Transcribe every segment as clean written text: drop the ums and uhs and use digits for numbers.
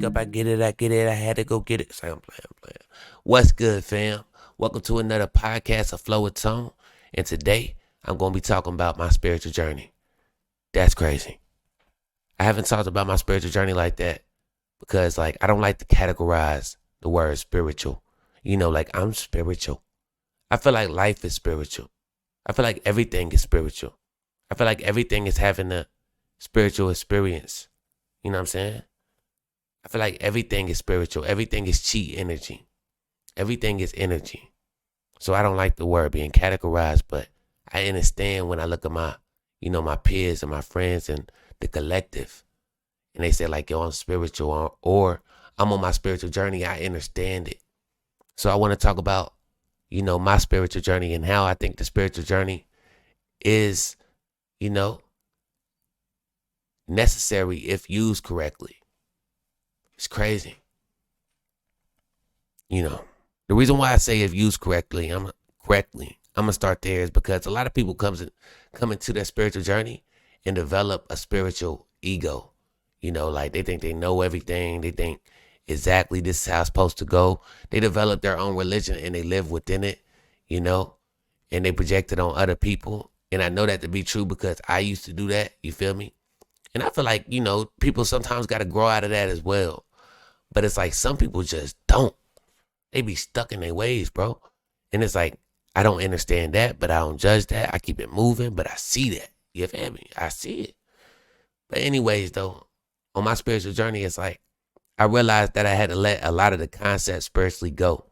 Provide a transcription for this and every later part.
up, I get it, I had to go get it. So I'm playing. What's good, fam? Welcome to another podcast of Flow with Tone. And today, I'm going to be talking about my spiritual journey. That's crazy. I haven't talked about my spiritual journey like that because, I don't like to categorize the word spiritual. I'm spiritual. I feel like life is spiritual. I feel like everything is spiritual. I feel like everything is having a spiritual experience. You know what I'm saying? I feel like everything is spiritual. Everything is chi energy. Everything is energy. So I don't like the word being categorized, but I understand when I look at my peers and my friends and the collective, and they say yo, I'm spiritual or I'm on my spiritual journey. I understand it. So I want to talk about, my spiritual journey and how I think the spiritual journey is, necessary if used correctly. It's crazy. The reason why I say if used correctly, I'm gonna start there is because a lot of people come into their spiritual journey and develop a spiritual ego. They think they know everything. They think exactly this is how it's supposed to go. They develop their own religion and they live within it, and they project it on other people. And I know that to be true because I used to do that. You feel me? And I feel like, people sometimes got to grow out of that as well. But it's some people just don't. They be stuck in their ways, bro. And it's I don't understand that, but I don't judge that. I keep it moving, but I see that. You feel me? I see it. But anyways, though, on my spiritual journey, it's I realized that I had to let a lot of the concepts spiritually go.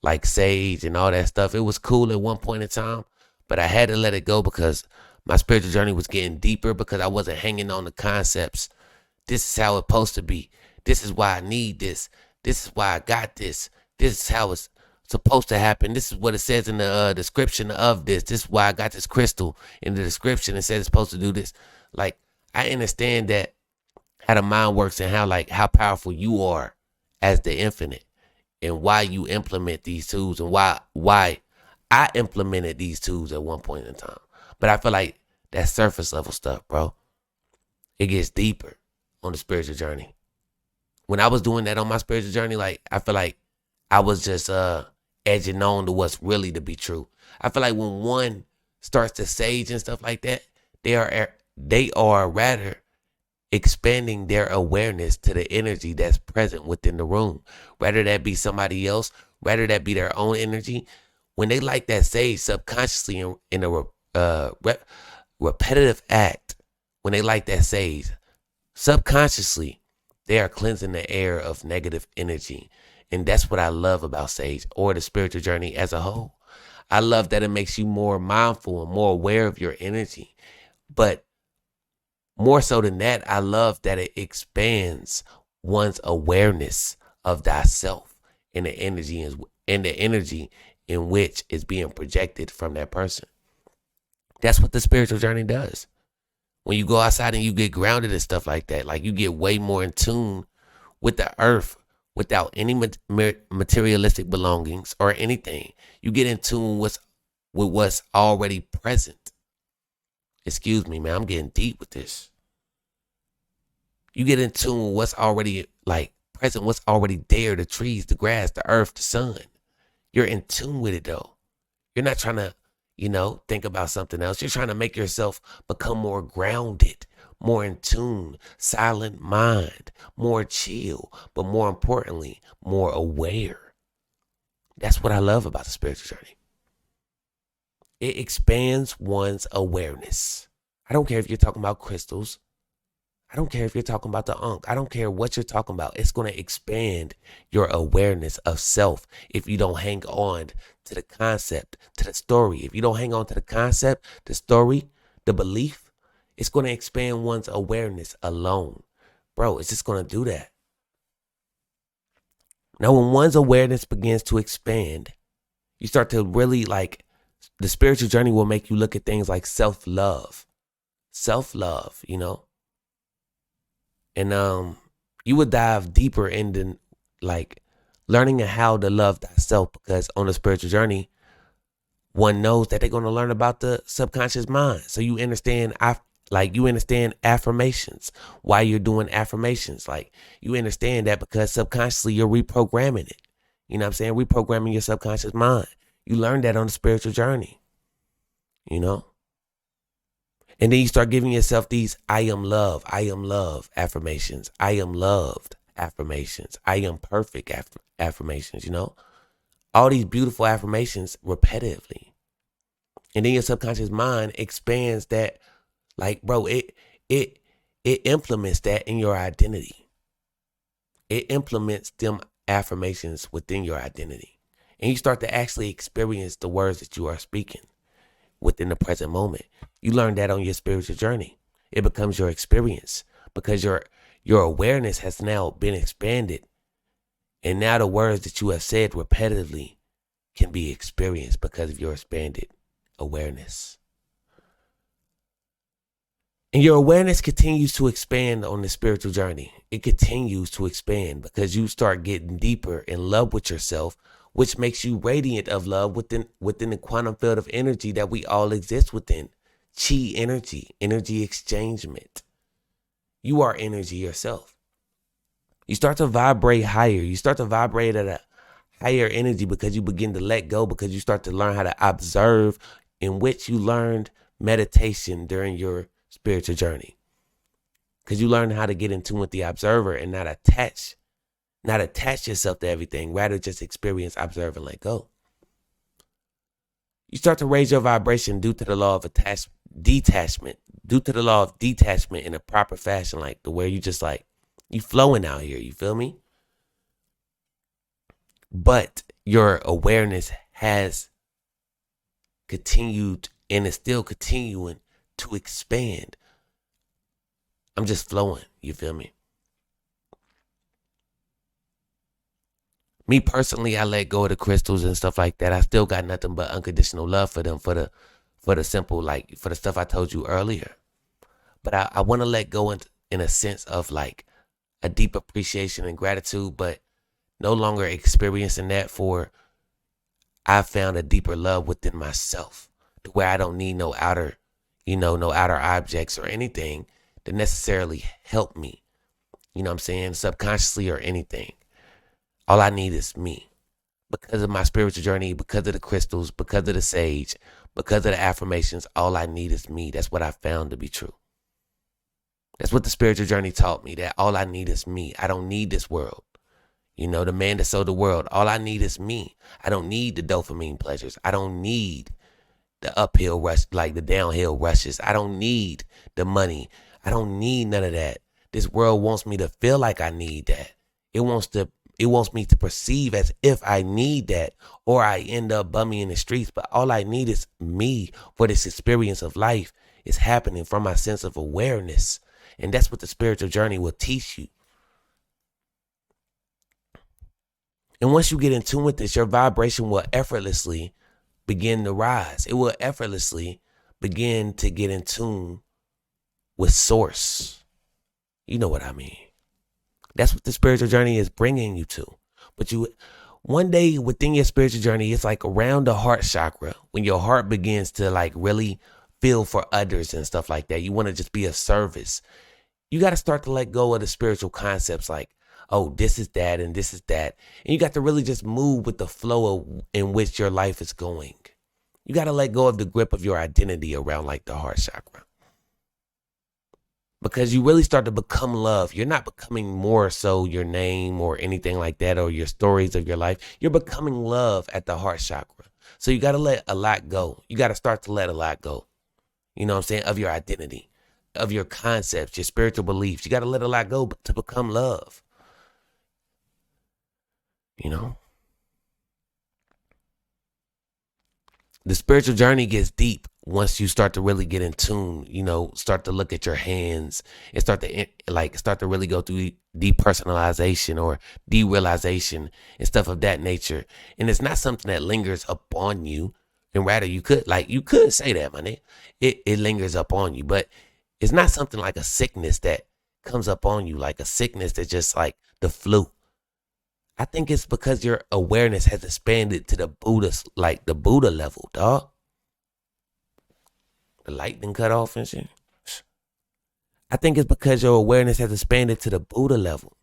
Like sage and all that stuff. It was cool at one point in time, but I had to let it go because my spiritual journey was getting deeper because I wasn't hanging on the concepts. This is how it's supposed to be. This is why I need this. This is why I got this. This is how it's supposed to happen. This is what it says in the description of this. This is why I got this crystal in the description. It says it's supposed to do this. I understand that how the mind works and how powerful you are as the infinite and why you implement these tools and why I implemented these tools at one point in time. But I feel like that surface level stuff, bro, it gets deeper on the spiritual journey. When I was doing that on my spiritual journey, I feel like I was just edging on to what's really to be true. I feel like when one starts to sage and stuff like that, they are rather expanding their awareness to the energy that's present within the room. Rather that be somebody else, rather that be their own energy. When they light that sage subconsciously in a repetitive act, when they light that sage, subconsciously, they are cleansing the air of negative energy. And that's what I love about sage or the spiritual journey as a whole. I love that it makes you more mindful and more aware of your energy. But more so than that, I love that it expands one's awareness of thyself and the energy in which is being projected from that person. That's what the spiritual journey does. When you go outside and you get grounded and stuff like that, you get way more in tune with the earth without any materialistic belongings or anything. You get in tune with what's already present. Excuse me, man, I'm getting deep with this. You get in tune with what's already present, what's already there, the trees, the grass, the earth, the sun. You're in tune with it though. You're not trying to, think about something else. You're trying to make yourself become more grounded, more in tune, silent mind, more chill, but more importantly, more aware. That's what I love about the spiritual journey. It expands one's awareness. I don't care if you're talking about crystals. I don't care if you're talking about the Ankh. I don't care what you're talking about. It's going to expand your awareness of self if you don't hang on to the concept, to the story. If you don't hang on to the concept, the story, the belief, it's going to expand one's awareness alone. Bro, it's just going to do that. Now, when one's awareness begins to expand, you start to really the spiritual journey will make you look at things like self-love. Self-love, And you would dive deeper into learning how to love thyself, because on the spiritual journey, one knows that they're going to learn about the subconscious mind. So you understand, Like, you understand affirmations, why you're doing affirmations. Like, you understand that because subconsciously you're reprogramming it. You know what I'm saying? Reprogramming your subconscious mind. You learn that on the spiritual journey, you know? And then you start giving yourself these I am love affirmations. I am loved affirmations. I am perfect affirmations, you know? All these beautiful affirmations repetitively. And then your subconscious mind expands that, like, bro, it it implements that in your identity. It implements them affirmations within your identity. And you start to actually experience the words that you are speaking within the present moment. You learn that on your spiritual journey. It becomes your experience because your awareness has now been expanded. And now the words that you have said repetitively can be experienced because of your expanded awareness. And your awareness continues to expand on the spiritual journey. It continues to expand because you start getting deeper in love with yourself, which makes you radiant of love within the quantum field of energy that we all exist within. Chi energy, energy exchangement. You are energy yourself. You start to vibrate higher. You start to vibrate at a higher energy because you begin to let go, because you start to learn how to observe, in which you learned meditation during your spiritual journey. Because you learn how to get in tune with the observer and not attach yourself to everything, rather just experience, observe, and let go. You start to raise your vibration due to the law of detachment, due to the law of detachment in a proper fashion, like the way you just like, you flowing out here, you feel me? But your awareness has continued and is still continuing to expand. I'm just flowing, you feel me? Me personally, I let go of the crystals and stuff like that. I still got nothing but unconditional love for them, for the simple, like, for the stuff I told you earlier. But I want to let go in a sense of like a deep appreciation and gratitude, but no longer experiencing that, for I found a deeper love within myself, to where I don't need no outer, no outer objects or anything to necessarily help me. You know what I'm saying? Subconsciously or anything. All I need is me. Because of my spiritual journey, because of the crystals, because of the sage, because of the affirmations, all I need is me. That's what I found to be true. That's what the spiritual journey taught me, that all I need is me. I don't need this world. The man that sold the world, all I need is me. I don't need the dopamine pleasures. I don't need the uphill rush, like the downhill rushes. I don't need the money. I don't need none of that. This world wants me to feel like I need that. It wants me to perceive as if I need that, or I end up bumming in the streets. But all I need is me, for this experience of life is happening from my sense of awareness. And that's what the spiritual journey will teach you. And once you get in tune with this, your vibration will effortlessly begin to rise. It will effortlessly begin to get in tune with source. You know what I mean? That's what the spiritual journey is bringing you to. But one day within your spiritual journey, it's like around the heart chakra, when your heart begins to like really feel for others and stuff like that. You want to just be of service. You got to start to let go of the spiritual concepts like, oh, this is that and this is that. And you got to really just move with the flow in which your life is going. You got to let go of the grip of your identity around like the heart chakra. Because you really start to become love. You're not becoming more so your name or anything like that, or your stories of your life. You're becoming love at the heart chakra. So you got to let a lot go. You got to start to let a lot go. You know what I'm saying? Of your identity, of your concepts, your spiritual beliefs. You got to let a lot go to become love. The spiritual journey gets deep once you start to really get in tune, start to look at your hands and start to really go through depersonalization or derealization and stuff of that nature. And it's not something that lingers upon you. And rather you could say that, man. It lingers up on you, but it's not something like a sickness that comes up on you, like a sickness that's just like the flu. I think it's because your awareness has expanded to the Buddha level, dog. The light been cut off and shit. I think it's because your awareness has expanded to the Buddha level.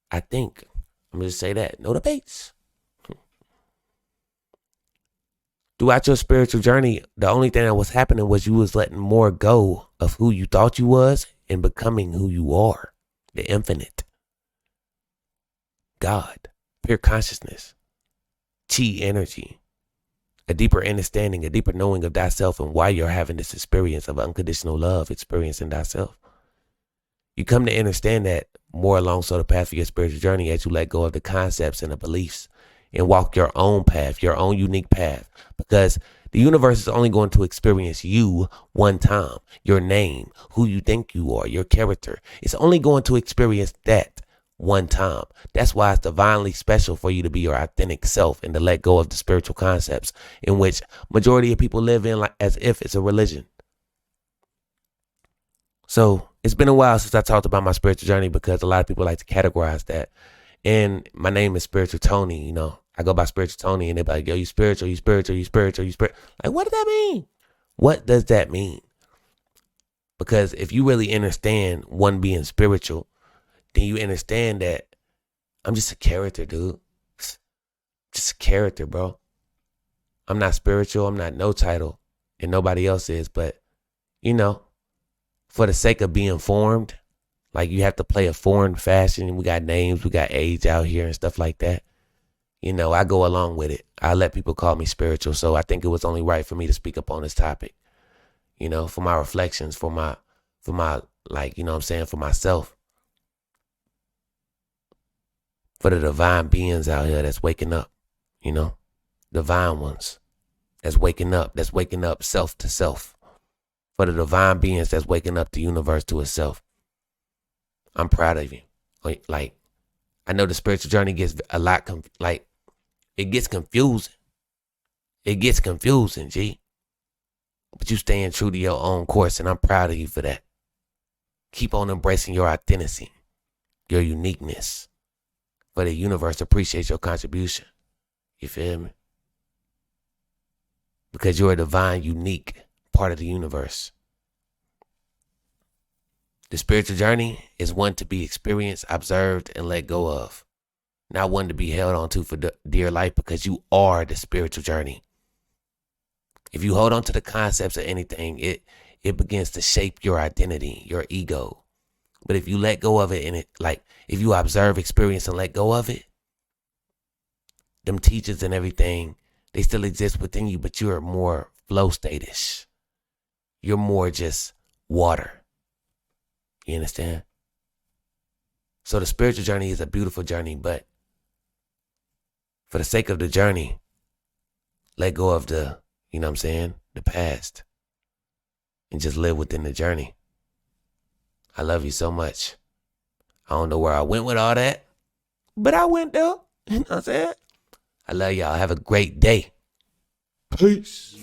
I think. I'm going to say that. No debates. Throughout your spiritual journey, the only thing that was happening was you was letting more go of who you thought you was and becoming who you are. The infinite. God. Pure consciousness. Chi energy. A deeper understanding, a deeper knowing of thyself and why you're having this experience of unconditional love, experiencing thyself. You come to understand that more along the path of your spiritual journey as you let go of the concepts and the beliefs and walk your own path, your own unique path. Because the universe is only going to experience you one time. Your name, who you think you are, your character. It's only going to experience that one time. That's why it's divinely special for you to be your authentic self and to let go of the spiritual concepts in which majority of people live in like as if it's a religion. So it's been a while since I talked about my spiritual journey because a lot of people like to categorize that. And my name is Spiritual Tony, I go by Spiritual Tony and they're like, yo, you spiritual, you spiritual, you spiritual, you spiritual. Like, what does that mean? What does that mean? Because if you really understand one being spiritual, then you understand that I'm just a character, dude. Just a character, bro. I'm not spiritual. I'm not no title. And nobody else is. But, for the sake of being formed, like you have to play a foreign fashion. We got names, we got age out here and stuff like that. I go along with it. I let people call me spiritual. So I think it was only right for me to speak up on this topic, for my reflections, for my, like, for myself, for the divine beings out here that's waking up, divine ones that's waking up self to self, for the divine beings that's waking up the universe to itself. I'm proud of you. Like, I know the spiritual journey gets a lot, it gets confusing. It gets confusing, G. But you staying true to your own course, and I'm proud of you for that. Keep on embracing your authenticity, your uniqueness. For the universe appreciates your contribution. You feel me? Because you're a divine, unique part of the universe. The spiritual journey is one to be experienced, observed, and let go of. Not one to be held on to for dear life because you are the spiritual journey. If you hold on to the concepts of anything, it begins to shape your identity, your ego. But if you let go of it and if you observe, experience, and let go of it, them teachers and everything, they still exist within you, but you're more flow state-ish. You're more just water. You understand? So the spiritual journey is a beautiful journey, but for the sake of the journey, let go of the past and just live within the journey. I love you so much. I don't know where I went with all that, but I went there. You know what I'm saying? I love y'all. Have a great day. Peace.